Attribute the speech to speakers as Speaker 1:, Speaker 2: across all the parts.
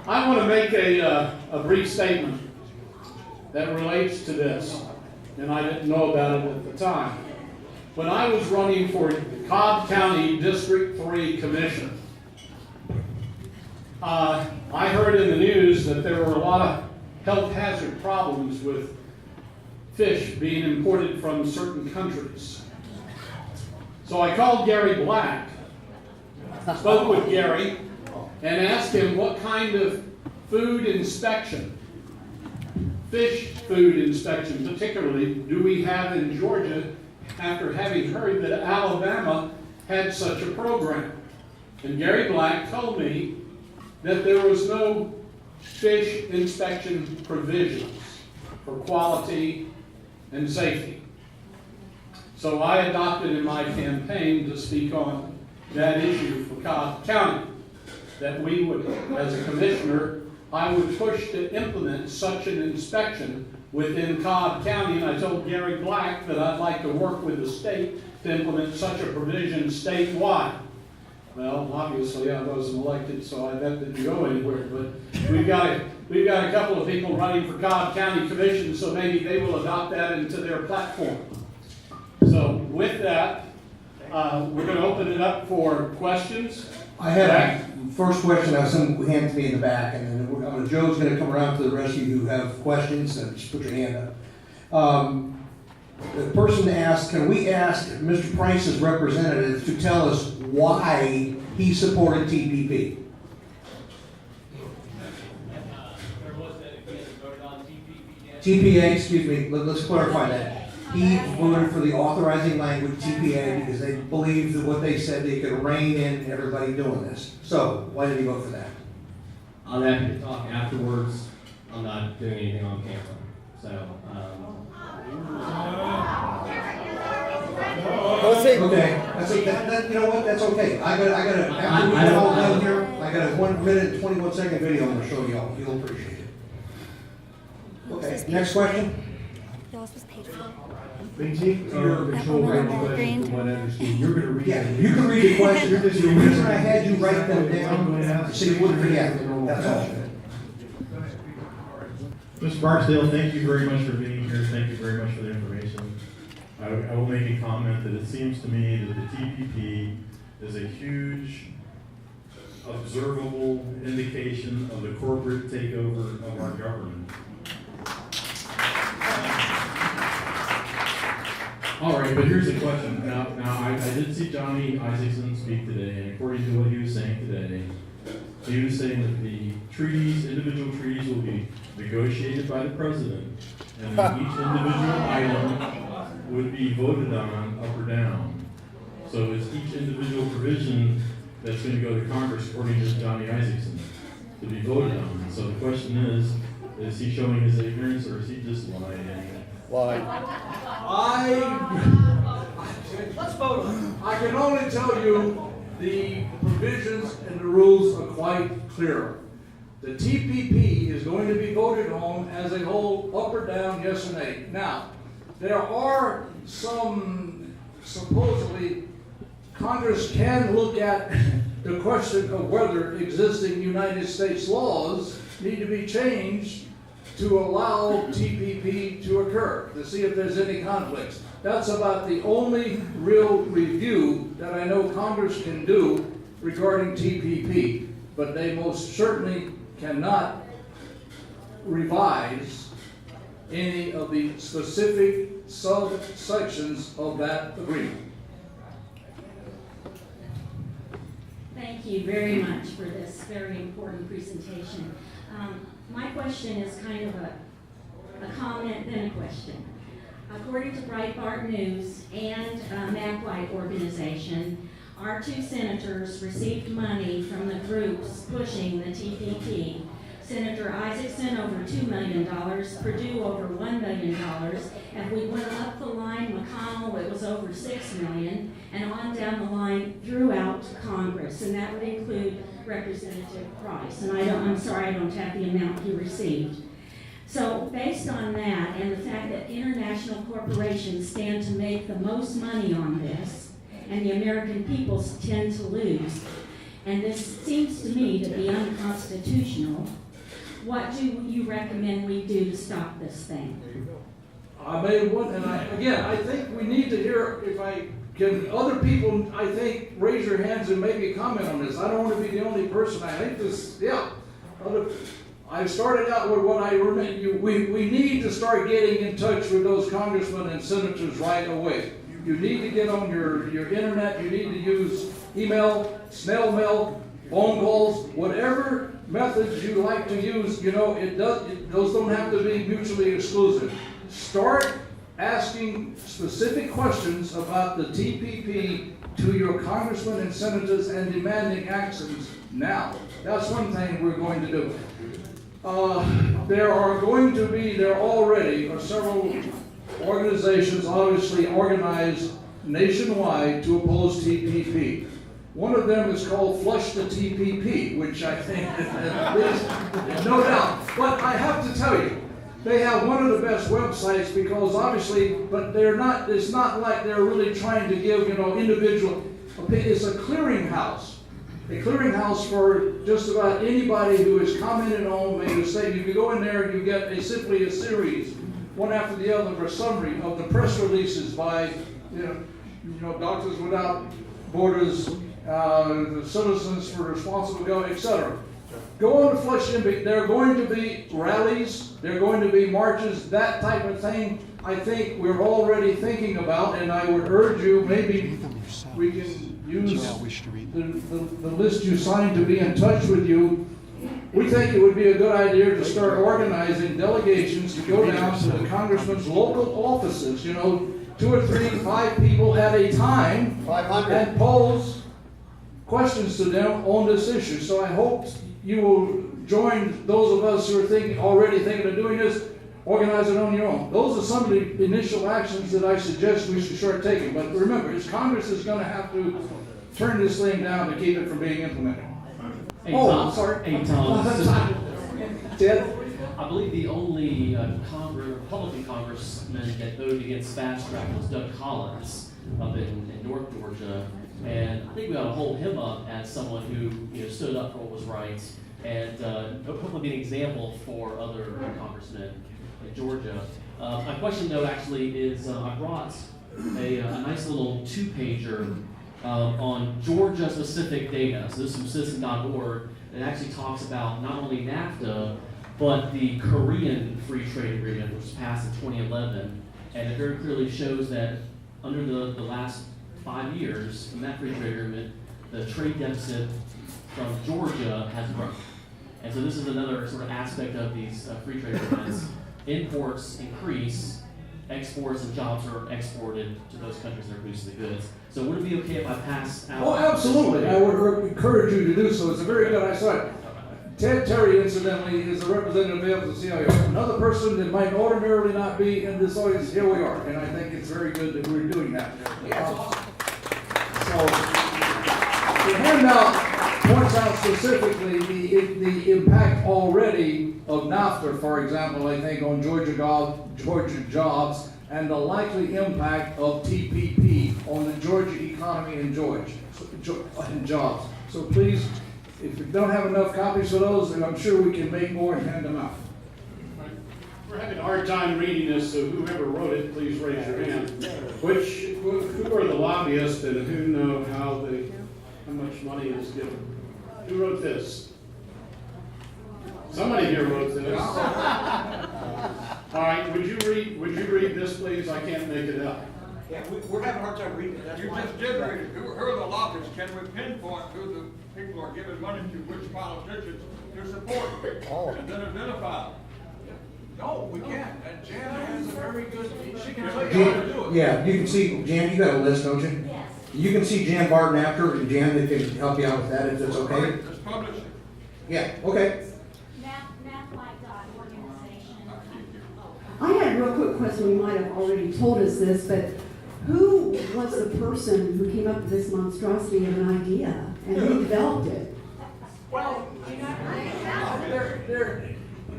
Speaker 1: I want to make a brief statement that relates to this, and I didn't know about it at the time. When I was running for Cobb County District 3 Commission, I heard in the news that there were a lot of health hazard problems with fish being imported from certain countries. So I called Gary Black, spoke with Gary, and asked him what kind of food inspection, fish food inspection particularly, do we have in Georgia, after having heard that Alabama had such a program. And Gary Black told me that there was no fish inspection provisions for quality and safety. So I adopted in my campaign to speak on that issue for Cobb County, that we would, as a commissioner, I would push to implement such an inspection within Cobb County, and I told Gary Black that I'd like to work with the state to implement such a provision statewide. Well, obviously I wasn't elected, so that didn't go anywhere, but we've got a couple of people running for Cobb County Commission, so maybe they will adopt that into their platform. So with that, we're going to open it up for questions.
Speaker 2: I have a first question. I have some hand to me in the back, and then Joe's going to come around to the rest of you who have questions, and just put your hand up. The person asked, can we ask Mr. Price's representative to tell us why he supported TPP? TPA, excuse me, let's clarify that. He voted for the authorizing language TPA because they believed that what they said they could rein in everybody doing this. So, why did he vote for that?
Speaker 3: I'm happy to talk afterwards. I'm not doing anything on camera. So,
Speaker 2: okay, that's okay. You know what? That's okay. I got after we get all done here, I got a 1 minute and 21 second video I'm going to show y'all. You'll appreciate it. Okay, next question.
Speaker 4: Yours was paid for.
Speaker 5: You're going to read
Speaker 2: Yeah,
Speaker 5: it.
Speaker 2: you can read the question. The reason I had you write them down, so you wouldn't forget. That's all.
Speaker 5: Mr. Barksdale, thank you very much for being here. Thank you very much for the information. I will make a comment that it seems to me that the TPP is a huge observable indication of the corporate takeover of our government. All right, but here's the question. Now I did see Johnny Isaacson speak today, and according to what he was saying today, he was saying that the treaties, individual treaties, will be negotiated by the president, and then each individual item would be voted on up or down. So it's each individual provision that's going to go to Congress, according to Johnny Isaacson, to be voted on. So the question is he showing his ignorance, or is he just lying?
Speaker 6: Let's vote on it. I can only tell you the provisions and the rules are quite clear. The TPP is going to be voted on as a whole, up or down, yes or nay. Now, there are some, supposedly, Congress can look at the question of whether existing United States laws need to be changed to allow TPP to occur, to see if there's any conflicts. That's about the only real review that I know Congress can do regarding TPP, but they most certainly cannot revise any of the specific subsections of that agreement.
Speaker 7: Thank you very much for this very important presentation. My question is kind of a comment, then a question. According to Breitbart News and MapWhite Organization, our two senators received money from the groups pushing the TPP. Senator Isaacson over $2 million, Perdue over $1 million, and we went up the line, McConnell, it was over $6 million, and on down the line throughout Congress, and that would include Representative Price. And I'm sorry I don't have the amount he received. So based on that and the fact that international corporations stand to make the most money on this, and the American people tend to lose, and this seems to me to be unconstitutional. What do you recommend we do to stop this thing?
Speaker 6: I made one, and I think we need to hear, if I can, other people, I think, raise your hands and maybe comment on this. I don't want to be the only person. I think this, yeah. I started out with what I remember. We need to start getting in touch with those congressmen and senators right away. You need to get on your internet. You need to use email, snail mail, phone calls, whatever methods you like to use. You know, those don't have to be mutually exclusive. Start asking specific questions about the TPP to your congressmen and senators and demanding actions now. That's one thing we're going to do. There already are several organizations obviously organized nationwide to oppose TPP. One of them is called Flush the TPP, which I think at least, no doubt. But I have to tell you, they have one of the best websites because obviously, but it's not like they're really trying to give, individual opinion. It's a clearinghouse. A clearinghouse for just about anybody who has commented on, made a statement. You can go in there and you get simply a series, one after the other, of a summary of the press releases by, Doctors Without Borders, the Citizens for Responsible Government, etc. Go on to Flush Imbic. There are going to be rallies, there are going to be marches, that type of thing. I think we're already thinking about, and I would urge you, maybe we can use the list you signed to be in touch with you. We think it would be a good idea to start organizing delegations to go down to the congressman's local offices, 2 or 3, 5 people at a time, 500, and pose questions to them on this issue. So I hope you will join those of us who are already thinking of doing this. Organize it on your own. Those are some of the initial actions that I suggest we should start taking. But remember, Congress is going to have to turn this thing down to keep it from being implemented.
Speaker 3: Hey,
Speaker 6: oh,
Speaker 3: Tom.
Speaker 6: I'm sorry.
Speaker 3: Hey, Tom.
Speaker 6: Ted?
Speaker 3: I believe the only Republican congressman that voted against fast track was Doug Collins up in North Georgia. And I think we ought to hold him up as someone who stood up for what was right and hopefully be an example for other congressmen in Georgia. My question, though, actually is I brought a nice little 2-pager on Georgia-specific data. So this is from citizen.org. It actually talks about not only NAFTA, but the Korean Free Trade Agreement, which was passed in 2011. And it very clearly shows that under the last 5 years from that free trade agreement, the trade deficit from Georgia has grown. And so this is another sort of aspect of these free trade agreements. Imports increase, exports and jobs are exported to those countries that are producing the goods. So would it be okay if I passed out?
Speaker 6: Oh, absolutely. I would encourage you to do so. It's a very good idea. Ted Terry, incidentally, is a representative of the CIO. Another person that might ordinarily not be in this audience, here we are. And I think it's very good that we're doing that. So the handout points out specifically the impact already of NAFTA, for example, I think, on Georgia jobs, and the likely impact of TPP on the Georgia economy and jobs. So please, if you don't have enough copies of those, then I'm sure we can make more and hand them out.
Speaker 1: We're having a hard time reading this, so whoever wrote it, please raise your hand. Who are the lobbyists and who know how much money is given? Who wrote this? Somebody here wrote this. All right, would you read this, please? I can't make it out.
Speaker 8: Yeah, we're having a hard time reading it. That's
Speaker 9: You
Speaker 8: why.
Speaker 9: just did read it. Who are the lobbyists? Can we pinpoint who the people are giving money to, which politicians to support? And then identify them.
Speaker 6: No, we can't. And Jan has a very good, she can tell you how to do it.
Speaker 2: Yeah, you can see, Jan, you got a list, don't you?
Speaker 7: Yes.
Speaker 2: You can see Jan Barton after, and Jan, they can help you out with that if that's okay.
Speaker 9: Just publish it.
Speaker 2: Yeah, okay.
Speaker 10: I had a real quick question. You might have already told us this, but who was the person who came up with this monstrosity of an idea, and who developed it?
Speaker 6: Well,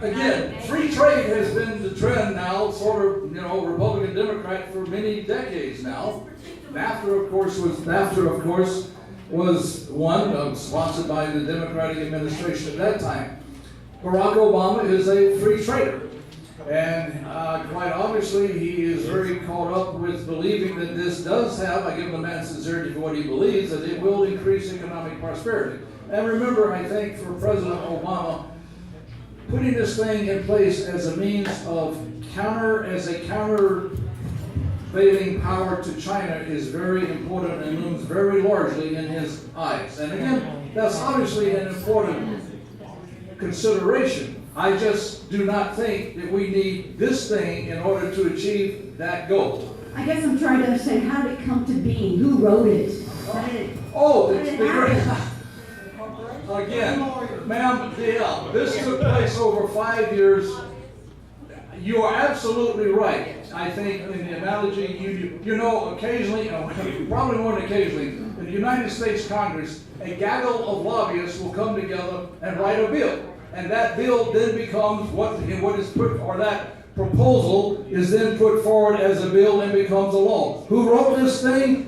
Speaker 6: again, free trade has been the trend now, sort of, Republican, Democrat for many decades now. NAFTA, of course, was one sponsored by the Democratic administration at that time. Barack Obama is a free trader. And quite obviously, he is very caught up with believing that this does have, I give the man sincerity for what he believes, that it will increase economic prosperity. And remember, I think for President Obama, putting this thing in place as a means of countervailing power to China is very important and looms very largely in his eyes. And again, that's obviously an important consideration. I just do not think that we need this thing in order to achieve that goal.
Speaker 10: I guess I'm trying to understand, how did it come to be? Who wrote it?
Speaker 6: Again, ma'am, this took place over 5 years. You are absolutely right. I think in the analogy, you know, occasionally, probably more than occasionally, in the United States Congress, a gaggle of lobbyists will come together and write a bill. And that bill then becomes what is put, or that proposal is then put forward as a bill and becomes a law. Who wrote this thing?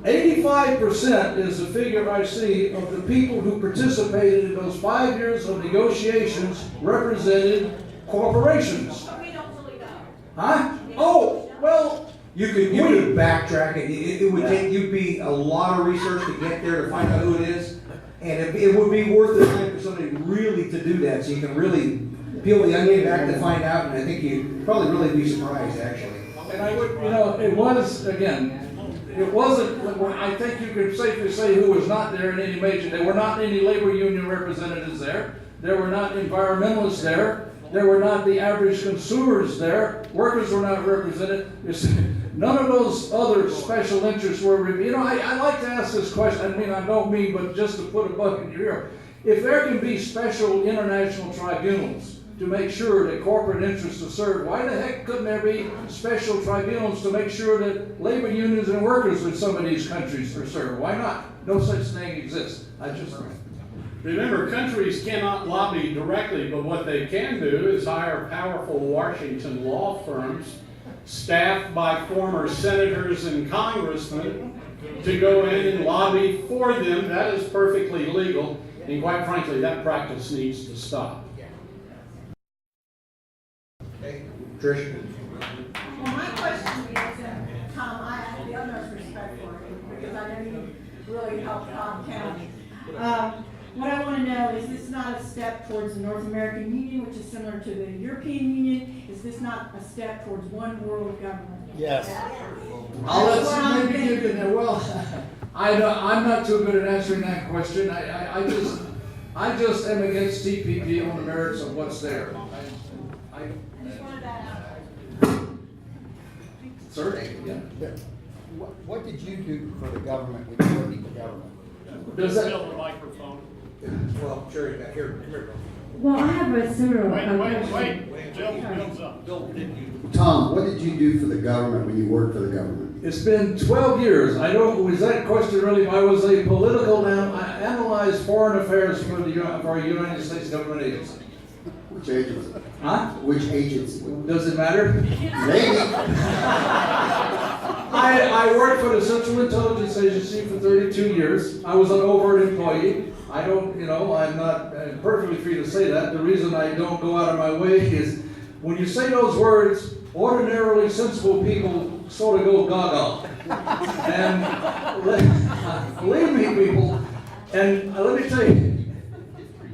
Speaker 6: 85% is the figure I see of the people who participated in those 5 years of negotiations represented corporations.
Speaker 7: But we don't really know.
Speaker 6: Huh? Oh, well,
Speaker 2: You could backtrack it. It would take you'd be a lot of research to get there to find out who it is, and it would be worth the time for somebody really to do that, so you can really peel the onion back to find out. And I think you'd probably really be surprised, actually.
Speaker 6: and I would, it was again. It wasn't. I think you could safely say who was not there in any major. There were not any labor union representatives there. There were not environmentalists there. There were not the average consumers there. Workers were not represented. None of those other special interests were. I like to ask this question. I don't mean, but just to put a bug in your ear. If there can be special international tribunals to make sure that corporate interests are served, why the heck couldn't there be special tribunals to make sure that labor unions and workers in some of these countries are served? Why not? No such thing exists.
Speaker 1: Remember, countries cannot lobby directly, but what they can do is hire powerful Washington law firms staffed by former senators and congressmen to go in and lobby for them. That is perfectly legal, and quite frankly, that practice needs to stop.
Speaker 2: Trish?
Speaker 11: Well, my question is, Tom, I have the utmost respect for you because I know you really helped Cobb County. What I want to know, is this not a step towards the North American Union, which is similar to the European Union? Is this not a step towards one world government?
Speaker 8: Yes.
Speaker 6: I'll let maybe you can. Well, I'm not too good at answering that question. I just am against TPP on the merits of what's there.
Speaker 11: I just wanted that out.
Speaker 6: Certainly, yeah.
Speaker 8: What did you do for the government when you worked for the government?
Speaker 6: Does that?
Speaker 1: the microphone.
Speaker 2: Well, sure, you got here.
Speaker 10: Well, I have a similar
Speaker 1: Wait. Bill's up.
Speaker 12: Tom, what did you do for the government when you worked for the government?
Speaker 6: It's been 12 years. Was that question really? I was a political, I analyzed foreign affairs for a United States government agency.
Speaker 12: Which agency?
Speaker 6: Huh?
Speaker 12: Which agency?
Speaker 6: Does it matter?
Speaker 12: Maybe.
Speaker 6: I worked for the Central Intelligence Agency for 32 years. I was an overt employee. I'm not perfectly free to say that. The reason I don't go out of my way is when you say those words, ordinarily sensible people sort of go gaga. And believe me, people, and let me tell you,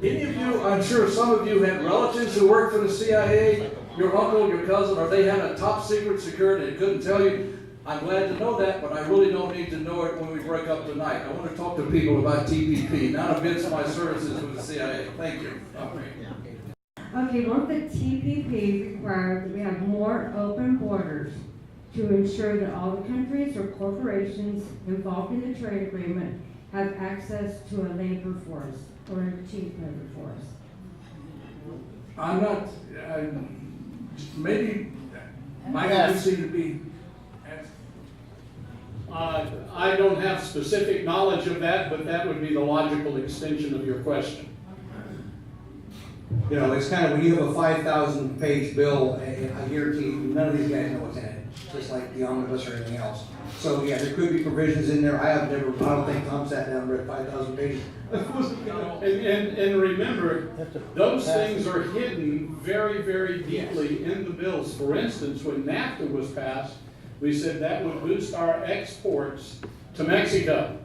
Speaker 6: any of you, I'm sure some of you had relatives who worked for the CIA, your uncle, your cousin, or they had a top secret security and couldn't tell you. I'm glad to know that, but I really don't need to know it when we break up tonight. I want to talk to people about TPP, not against my services with the CIA. Thank you.
Speaker 13: Okay, won't the TPP require that we have more open borders to ensure that all the countries or corporations involved in the trade agreement have access to a labor force or a cheap labor force?
Speaker 6: I'm not, maybe Michael would seem to be.
Speaker 1: I don't have specific knowledge of that, but that would be the logical extension of your question.
Speaker 2: It's kind of when you have a 5,000-page bill, I guarantee none of these guys know what's in it. just like the omnibus or anything else. So, yeah, there could be provisions in there. I don't think Tom sat down and read 5,000 pages.
Speaker 1: And remember, those things are hidden very, very deeply in the bills. For instance, when NAFTA was passed, we said that would boost our exports to Mexico.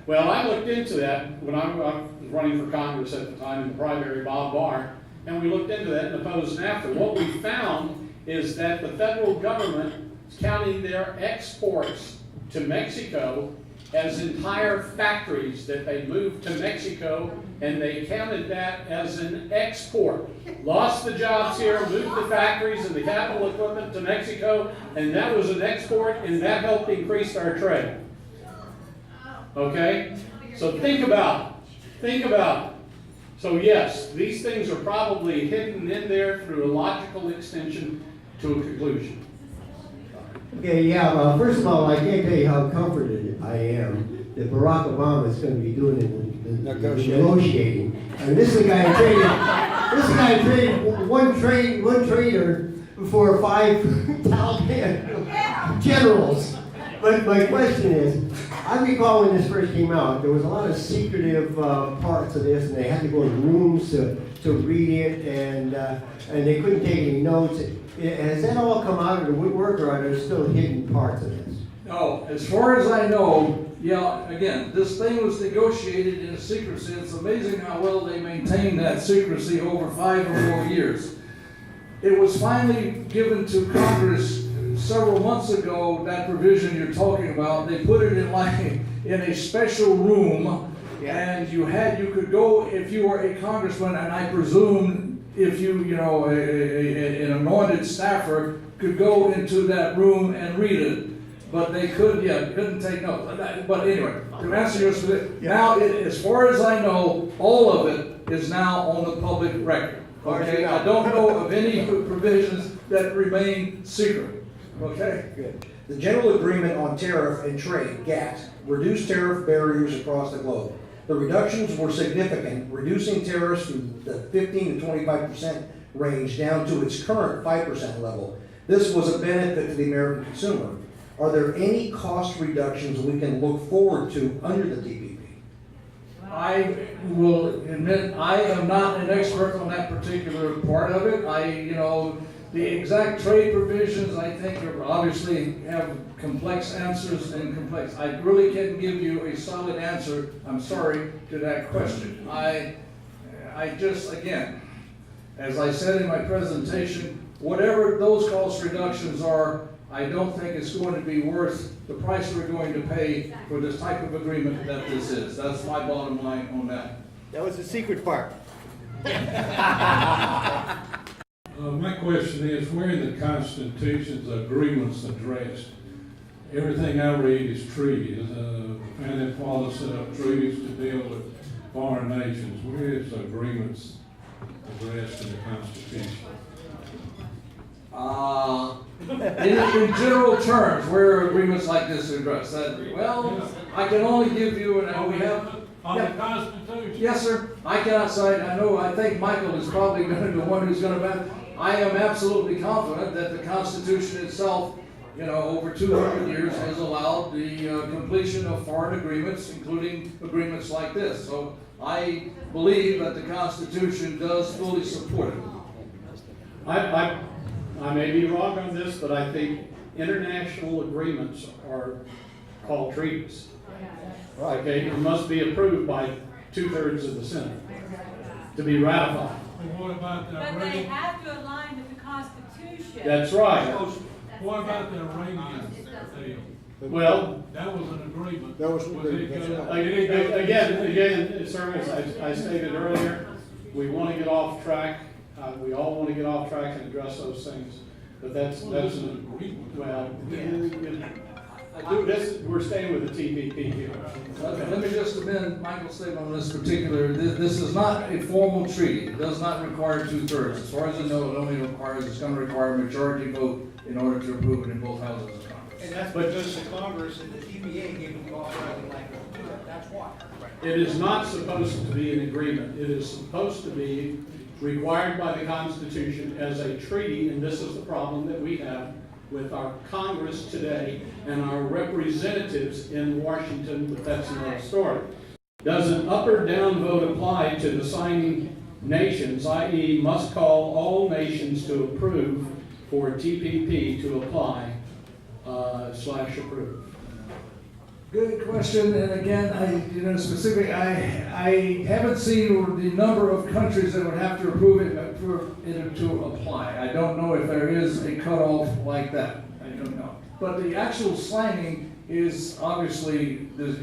Speaker 1: Well, I looked into that when I was running for Congress at the time in the primary, Bob Barr, and we looked into that and opposed NAFTA. What we found is that the federal government is counting their exports to Mexico as entire factories that they moved to Mexico, and they counted that as an export. Lost the jobs here, moved the factories and the capital equipment to Mexico, and that was an export, and that helped increase our trade. Okay? So think about it. Think about it. So yes, these things are probably hidden in there through a logical extension to a conclusion.
Speaker 14: Okay, yeah, first of all, I can't tell you how comforted I am that Barack Obama is going to be doing the negotiating. And this is a guy traded one trader for 5 Taliban generals. But my question is, I recall when this first came out, there was a lot of secretive parts of this, and they had to go in rooms to read it, and they couldn't take any notes. Has that all come out of the woodwork, or are there still hidden parts of this?
Speaker 6: No, as far as I know, yeah, again, this thing was negotiated in secrecy. It's amazing how well they maintained that secrecy over 5 or more years. It was finally given to Congress several months ago, that provision you're talking about. They put it in a special room, and you could go if you were a congressman, and I presume if an anointed staffer could go into that room and read it. But they couldn't take notes. But anyway, to answer your specific, now, as far as I know, all of it is now on the public record. Okay, I don't know of any provisions that remain secret. Okay?
Speaker 2: Good. The General Agreement on Tariff and Trade, GATT, reduced tariff barriers across the globe. The reductions were significant, reducing tariffs from the 15 to 25% range down to its current 5% level. This was a benefit to the American consumer. Are there any cost reductions we can look forward to under the TPP?
Speaker 6: I will admit I am not an expert on that particular part of it. The exact trade provisions, I think, obviously have complex answers and complex. I really can't give you a solid answer, I'm sorry, to that question. I just, again, as I said in my presentation, whatever those cost reductions are, I don't think it's going to be worth the price we're going to pay for this type of agreement that this is. That's my bottom line on that.
Speaker 14: That was the secret part.
Speaker 15: My question is, where in the Constitution's agreements addressed? Everything I read is treaties. Founding fathers set up treaties to deal with foreign nations. Where is agreements addressed in the Constitution?
Speaker 6: In general terms, where are agreements like this addressed? I can only give you, and we have.
Speaker 15: On the Constitution?
Speaker 6: Yes, sir. I cannot cite. I think Michael is probably going to be the one who's going to. I am absolutely confident that the Constitution itself, over 200 years, has allowed the completion of foreign agreements, including agreements like this. So I believe that the Constitution does fully support it.
Speaker 1: I may be wrong on this, but I think international agreements are called treaties.
Speaker 8: Right.
Speaker 1: Okay, it must be approved by 2/3 of the Senate to be ratified.
Speaker 15: What about the
Speaker 16: But they have to align with the Constitution.
Speaker 1: That's right.
Speaker 15: What about the Iranian deal?
Speaker 1: Well,
Speaker 15: That was an agreement.
Speaker 8: That was an
Speaker 15: Was it
Speaker 8: agreement,
Speaker 15: good?
Speaker 1: Again, sir, as I stated earlier, we want to get off track. We all want to get off track and address those things. But that's
Speaker 15: Well, this is an agreement.
Speaker 1: well, we're staying with the TPP here.
Speaker 6: Okay, let me just amend Michael's statement on this particular. This is not a formal treaty. It does not require 2/3. As far as I know, it only requires, it's going to require a majority vote in order to approve it in both houses of Congress.
Speaker 2: And that's because the Congress and the TPA gave them the authorizing language to do that. That's why.
Speaker 1: It is not supposed to be an agreement. It is supposed to be required by the Constitution as a treaty, and this is the problem that we have with our Congress today and our representatives in Washington, but that's another story. Does an up or down vote apply to the signing nations, i.e. must call all nations to approve for TPP to apply / approve?
Speaker 6: Good question, and again, I haven't seen the number of countries that would have to approve it for it to apply. I don't know if there is a cutoff like that. I don't know. But the actual signing is obviously the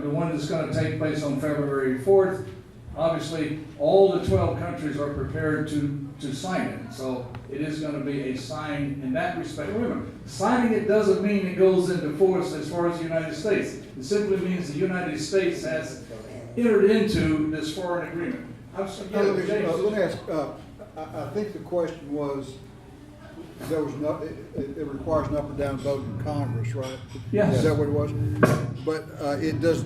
Speaker 6: one that's going to take place on February 4th. Obviously, all the 12 countries are prepared to sign it. So it is going to be a sign in that respect. Remember, signing it doesn't mean it goes into force as far as the United States. It simply means the United States has entered into this foreign agreement.
Speaker 17: Let me ask, I think the question was, there was no, it requires an up or down vote in Congress, right?
Speaker 6: Yes.
Speaker 17: Is that what it was? But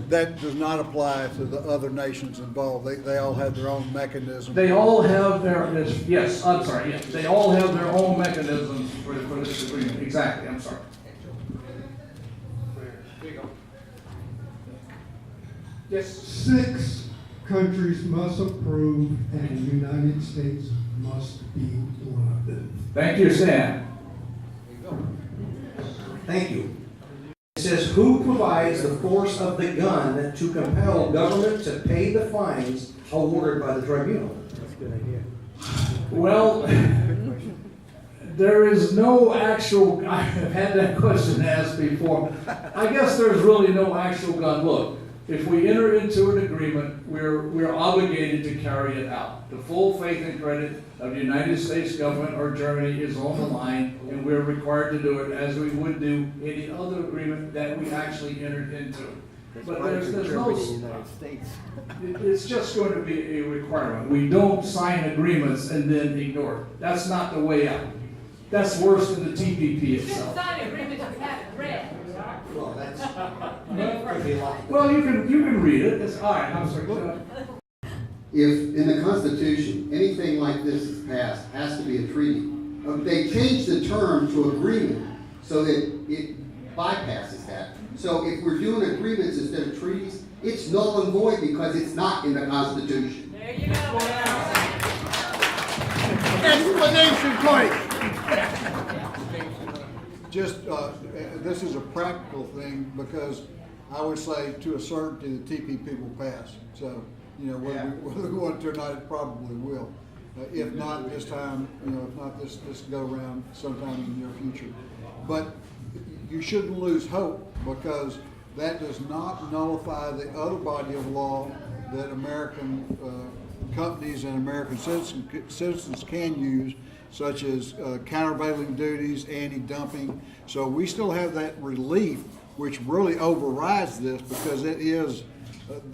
Speaker 17: that does not apply to the other nations involved. They all have their own mechanism.
Speaker 6: They all have their, yes, I'm sorry, yes. They all have their own mechanisms for this agreement. Exactly, I'm sorry. Yes.
Speaker 18: 6 countries must approve, and the United States must be one of them.
Speaker 6: Thank you, Stan.
Speaker 2: Thank you. It says, who provides the force of the gun to compel government to pay the fines awarded by the tribunal?
Speaker 8: That's a good idea.
Speaker 6: Well, there is no actual, I have had that question asked before. I guess there's really no actual gun. Look, if we enter into an agreement, we're obligated to carry it out. The full faith and credit of the United States government or Germany is on the line, and we're required to do it as we would do any other agreement that we actually entered into. But there's no,
Speaker 8: United States.
Speaker 6: it's just going to be a requirement. We don't sign agreements and then ignore it. That's not the way out. That's worse than the TPP
Speaker 16: You should
Speaker 6: itself.
Speaker 16: sign agreements you haven't read.
Speaker 2: Well, that's...
Speaker 6: Well, you can read it. It's all right. I'm sorry.
Speaker 12: If in the Constitution, anything like this is passed, has to be a treaty. They changed the term to agreement so that it bypasses that. So if we're doing agreements instead of treaties, it's null and void because it's not in the Constitution.
Speaker 16: There you go.
Speaker 17: Explanation point. Just, this is a practical thing because I would say to a certainty the TPP will pass. So, whether we want to or not, it probably will. If not this time, if not this go round, sometime in the near future. But you shouldn't lose hope because that does not nullify the other body of law that American companies and American citizens can use, such as countervailing duties, anti-dumping. So we still have that relief, which really overrides this because it is,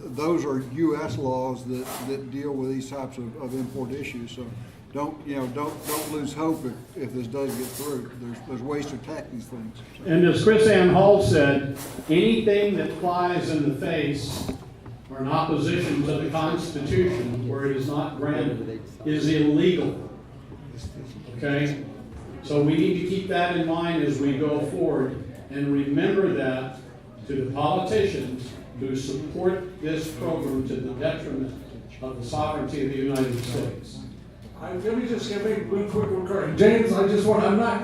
Speaker 17: those are U.S. laws that deal with these types of import issues. So don't lose hope if this does get through. There's ways to attack these things.
Speaker 1: And as Chris Ann Hall said, anything that flies in the face or in opposition to the Constitution where it is not granted is illegal. Okay? So we need to keep that in mind as we go forward and remember that to the politicians who support this program to the detriment of the sovereignty of the United States.
Speaker 6: Let me just give a quick recurring. James, I'm not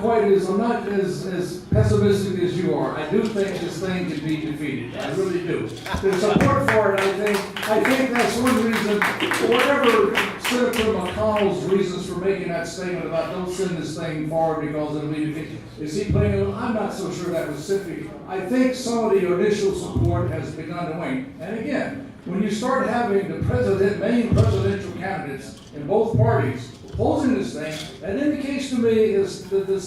Speaker 6: as pessimistic as you are. I do think this thing can be defeated. I really do. There's support for it, I think that's one reason, whatever Senator McConnell's reasons for making that statement about don't send this thing forward because it'll be defeated. Is he playing it? I'm not so sure that was simply. I think some of the initial support has begun to wane. And again, when you start having the main presidential candidates in both parties opposing this thing, that indicates to me is that the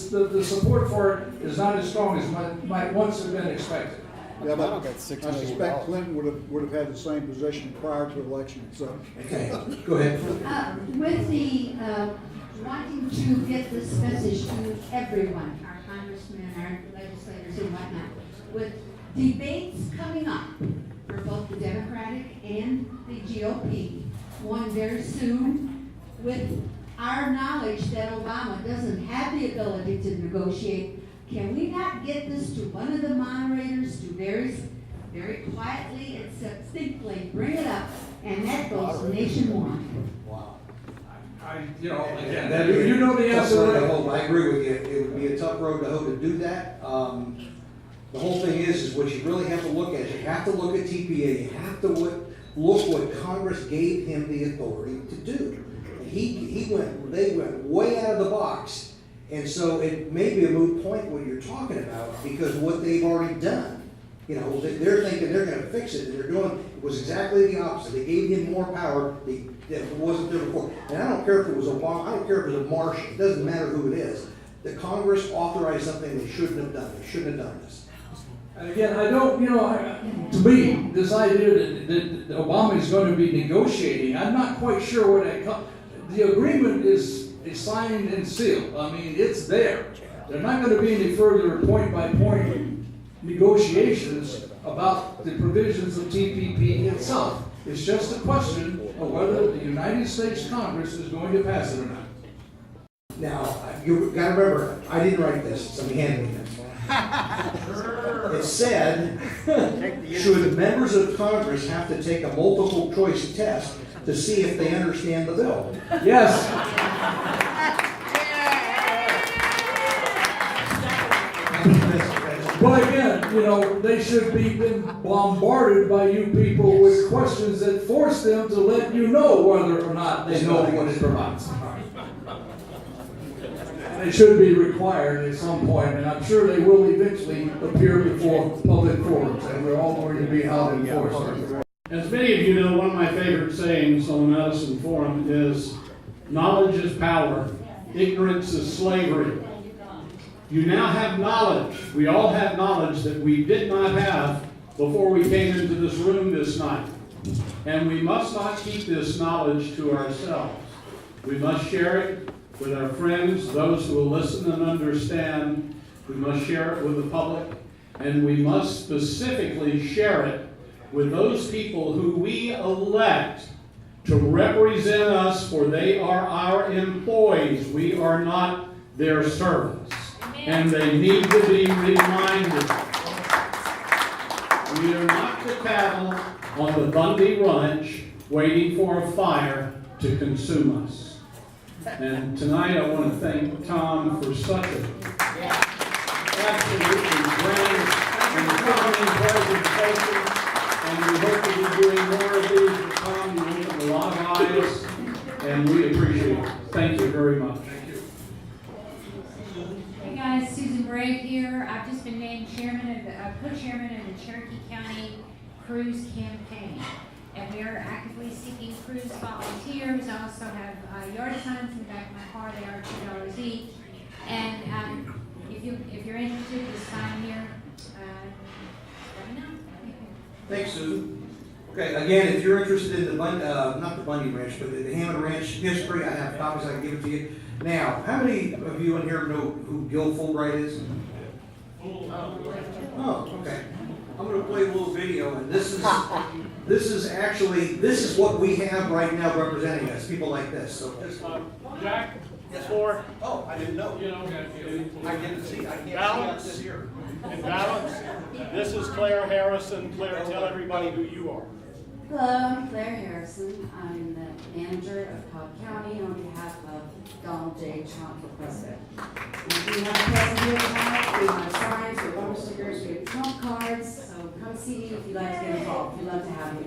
Speaker 6: support for it is not as strong as might once have been expected.
Speaker 17: Yeah, but I suspect Clinton would have had the same position prior to the election. So,
Speaker 2: okay, go ahead.
Speaker 10: With the wanting to get this message to everyone, our congressmen, our legislators and whatnot, with debates coming up for both the Democratic and the GOP, one very soon, with our knowledge that Obama doesn't have the ability to negotiate, Can we not get this to one of the moderators to very quietly and succinctly bring it up, and that goes nationwide?
Speaker 2: Wow.
Speaker 6: You know, again,
Speaker 2: That'd be
Speaker 6: you know the
Speaker 2: a tough
Speaker 6: answer.
Speaker 2: road to hoe. I agree with you. It would be a tough road to hoe to do that. The whole thing is what you really have to look at. You have to look at TPA. You have to look what Congress gave him the authority to do. They went way out of the box. And so it may be a moot point what you're talking about because what they've already done. You know, they're thinking they're going to fix it, and they're doing it was exactly the opposite. They gave him more power that wasn't there before. And I don't care if it was Obama, I don't care if it was a Martian. It doesn't matter who it is. The Congress authorized something they shouldn't have done. They shouldn't have done this.
Speaker 6: And again, I don't, you know, to me, this idea that Obama is going to be negotiating, I'm not quite sure where that comes. The agreement is signed and sealed. I mean, it's there. There's not going to be any further point-by-point negotiations about the provisions of TPP itself. It's just a question of whether the United States Congress is going to pass it or not.
Speaker 2: Now, you got to remember, I didn't write this. Somebody handed me this. It said, should members of Congress have to take a multiple choice test to see if they understand the bill?
Speaker 6: Yes. But again, you know, they should be been bombarded by you people with questions that force them to let you know whether or not they know what it provides. They should be required at some point, and I'm sure they will eventually appear before public forums, and we're all going to be held in force.
Speaker 1: As many of you know, one of my favorite sayings on the Medicine Forum is, knowledge is power, ignorance is slavery. You now have knowledge. We all have knowledge that we did not have before we came into this room this night. And we must not keep this knowledge to ourselves. We must share it with our friends, those who will listen and understand. We must share it with the public. And we must specifically share it with those people who we elect to represent us, for they are our employees. We are not their servants. And they need to be reminded. We are not the cattle on the Bundy Ranch waiting for a fire to consume us. And tonight I want to thank Tom for such a absolutely grand and calming presentation. And we hope to be doing more of these with Tom. You opened a lot of eyes, and we appreciate it. Thank you very much.
Speaker 19: Hey guys, Susan Bray here. I've just been named co-chairman of the Cherokee County Cruise Campaign. And we are actively seeking cruise volunteers. I also have yard signs in the back of my car. They are $2 each. And if you're interested, just sign here. Let me know.
Speaker 2: Thanks, Susan. Okay, again, if you're interested in the not the Bundy Ranch, but the Hammond Ranch history, I have copies. I can give it to you. Now, how many of you in here know who Gil Fulbright is? Oh, okay. I'm going to play a little video, and this is what we have right now representing us. People like this. So
Speaker 1: Jack, floor.
Speaker 2: Oh, I didn't know.
Speaker 1: You know,
Speaker 2: I didn't see. I can't
Speaker 1: balance.
Speaker 2: see this here.
Speaker 1: And balance. This is Claire Harrison. Claire, tell everybody who you are.
Speaker 20: Hello, I'm Claire Harrison. I'm the manager of Cobb County on behalf of Donald J. Trump for president. And we have a present here tonight. We have signs, we have bumper stickers, we have Trump cards. So come see me if you'd like to get involved. We'd love to have you.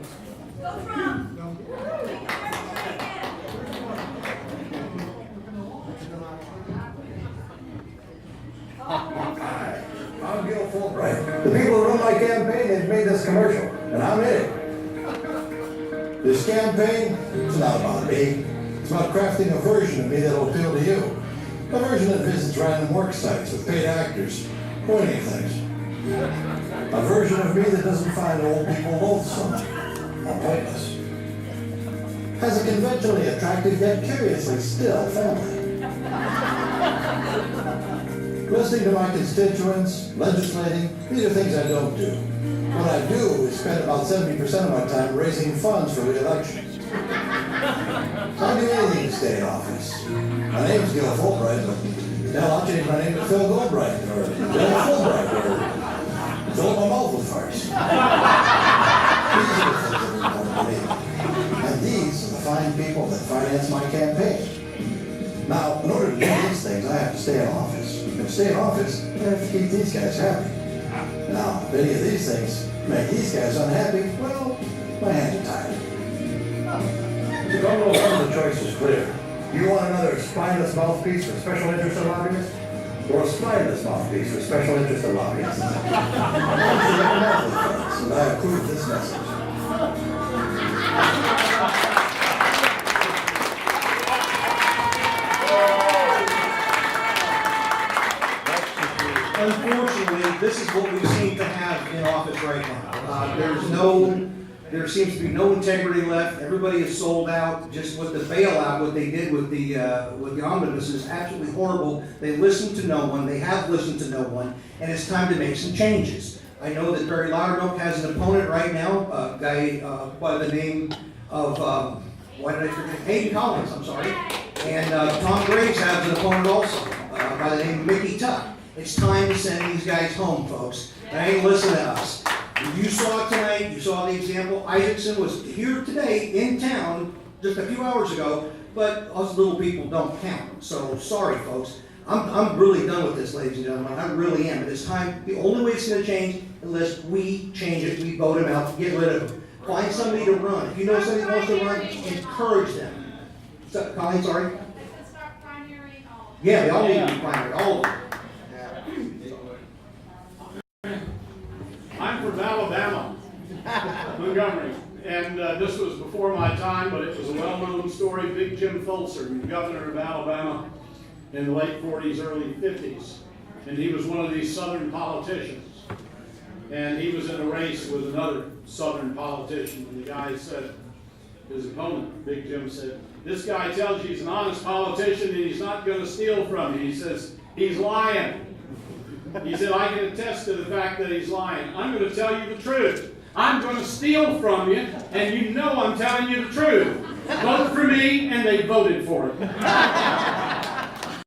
Speaker 11: Go Trump!
Speaker 21: I'm Gil Fulbright. The people who run my campaign have made this commercial, and I'm in it. This campaign, it's not about me. It's about crafting a version of me that will appeal to you. A version that visits random work sites with paid actors, pointing things. A version of me that doesn't find old people loathsome or pointless. Has a conventionally attractive yet curiously still family. Listening to my constituents, legislating, these are things I don't do. What I do is spend about 70% of my time raising funds for re-election. I do anything to stay in office. My name is Gil Fulbright, but now I'll change my name to Phil Goldbright, or Bill Fulbright, or fill my mouth with farce. These are the things that are important to me. And these are the fine people that finance my campaign. Now, in order to do these things, I have to stay in office. And to stay in office, I have to keep these guys happy. Now, if any of these things make these guys unhappy, well, my hands are tied. The government of the choice is clear. You want another spineless mouthpiece for special interest and lobbyists? Or a spineless mouthpiece for special interest and lobbyists? And I approve this message.
Speaker 2: Unfortunately, this is what we seem to have in office right now. There seems to be no integrity left. Everybody is sold out. Just with the bailout, what they did with the omnibus is absolutely horrible. They listened to no one. They have listened to no one, and it's time to make some changes. I know that Barry Loudermilk has an opponent right now, a guy by the name of why did I forget? Hayden Collins. I'm sorry. And Tom Graves has an opponent also by the name of Mickey Tuck. It's time to send these guys home, folks. They ain't listening to us. You saw it tonight, you saw the example. Isaacson was here today in town just a few hours ago, but us little people don't count. So sorry, folks. I'm really done with this, ladies and gentlemen. I really am. But it's time. The only way it's going to change unless we change it, we vote him out, get rid of him. Find somebody to run. If you know somebody wants to run, encourage them. So, Colleen, sorry? Yeah, they all need to be primary, all of them.
Speaker 1: I'm from Alabama, Montgomery, and this was before my time, but it was a well-known story. Big Jim Fulser, the governor of Alabama in the late 40s, early 50s, and he was one of these Southern politicians. And he was in a race with another Southern politician, and the guy said, his opponent, Big Jim, said, "This guy tells you he's an honest politician and he's not going to steal from you." He says, "He's lying." He said, "I can attest to the fact that he's lying. I'm going to tell you the truth. I'm going to steal from you, and you know I'm telling you the truth. Vote for me," and they voted for it.